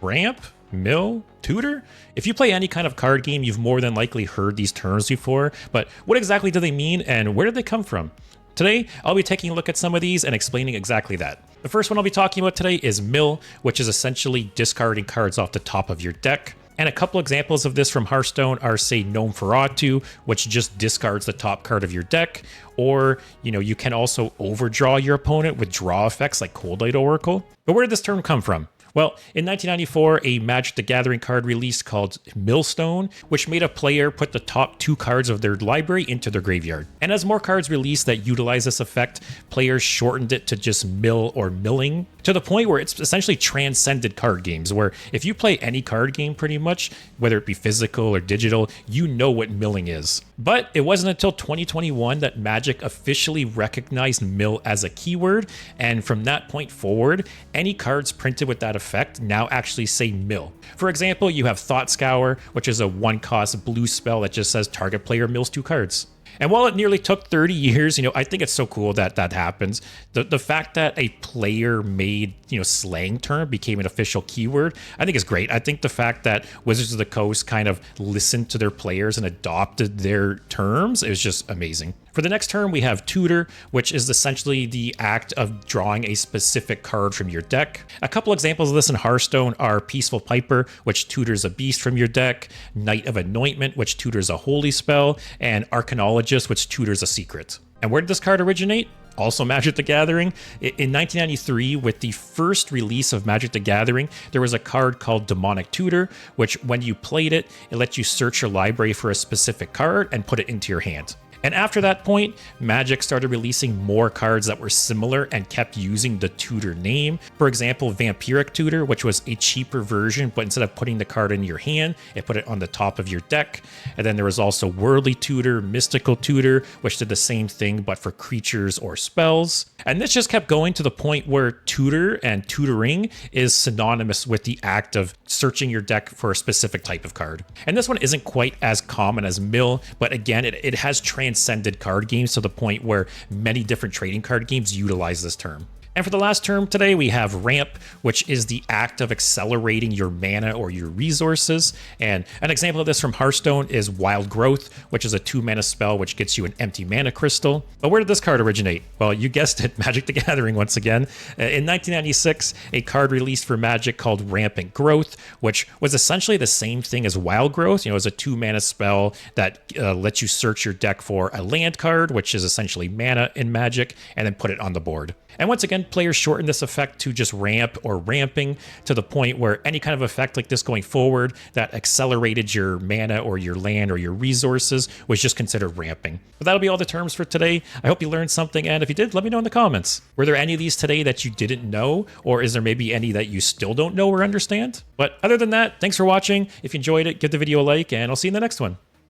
Ramp? Mill? Tutor? If you play any kind of card game, you've more than likely heard these terms before, but what exactly do they mean and where did they come from? Today, I'll be taking a look at some of these and explaining exactly that. The first one I'll be talking about today is Mill, which is essentially discarding cards off the top of your deck. And a couple examples of this from Hearthstone are, say, Gnome Feratu, which just discards the top card of your deck, or, you can also overdraw your opponent with draw effects like Cold Light Oracle. But where did this term come from? Well, in 1994, a Magic the Gathering card released called Millstone, which made a player put the top 2 cards of their library into their graveyard. And as more cards released that utilize this effect, players shortened it to just mill or milling, to the point where it's essentially transcended card games, where if you play any card game pretty much, whether it be physical or digital, you know what milling is. But it wasn't until 2021 that Magic officially recognized mill as a keyword, and from that point forward, any cards printed with that effect now actually say mill. For example, you have Thought Scour, which is a 1-cost blue spell that just says target player mills 2 cards. And while it nearly took 30 years, I think it's so cool that that happens. The fact that a player-made, slang term became an official keyword, I think is great. I think the fact that Wizards of the Coast kind of listened to their players and adopted their terms is just amazing. For the next term, we have Tutor, which is essentially the act of drawing a specific card from your deck. A couple examples of this in Hearthstone are Peaceful Piper, which tutors a beast from your deck, Knight of Anointment, which tutors a holy spell, and Arcanologist, which tutors a secret. And where did this card originate? Also Magic the Gathering. In 1993, with the first release of Magic the Gathering, there was a card called Demonic Tutor, which when you played it, it let you search your library for a specific card and put it into your hand. And after that point, Magic started releasing more cards that were similar and kept using the Tutor name. For example, Vampiric Tutor, which was a cheaper version, but instead of putting the card in your hand, it put it on the top of your deck. And then there was also Worldly Tutor, Mystical Tutor, which did the same thing, but for creatures or spells. And this just kept going to the point where tutor and tutoring is synonymous with the act of searching your deck for a specific type of card. And this one isn't quite as common as mill, but again, it has transcended card games to the point where many different trading card games utilize this term. And for the last term today, we have Ramp, which is the act of accelerating your mana or your resources. And an example of this from Hearthstone is Wild Growth, which is a 2-mana spell which gets you an empty mana crystal. But where did this card originate? Well, you guessed it, Magic the Gathering once again. In 1996, a card released for Magic called Rampant Growth, which was essentially the same thing as Wild Growth. It was a 2-mana spell that lets you search your deck for a land card, which is essentially mana in Magic, and then put it on the board. And once again, players shorten this effect to just ramp or ramping to the point where any kind of effect like this going forward that accelerated your mana or your land or your resources was just considered ramping. But that'll be all the terms for today. I hope you learned something, and if you did, let me know in the comments. Were there any of these today that you didn't know, or is there maybe any that you still don't know or understand? But other than that, thanks for watching. If you enjoyed it, give the video a like, and I'll see you in the next one.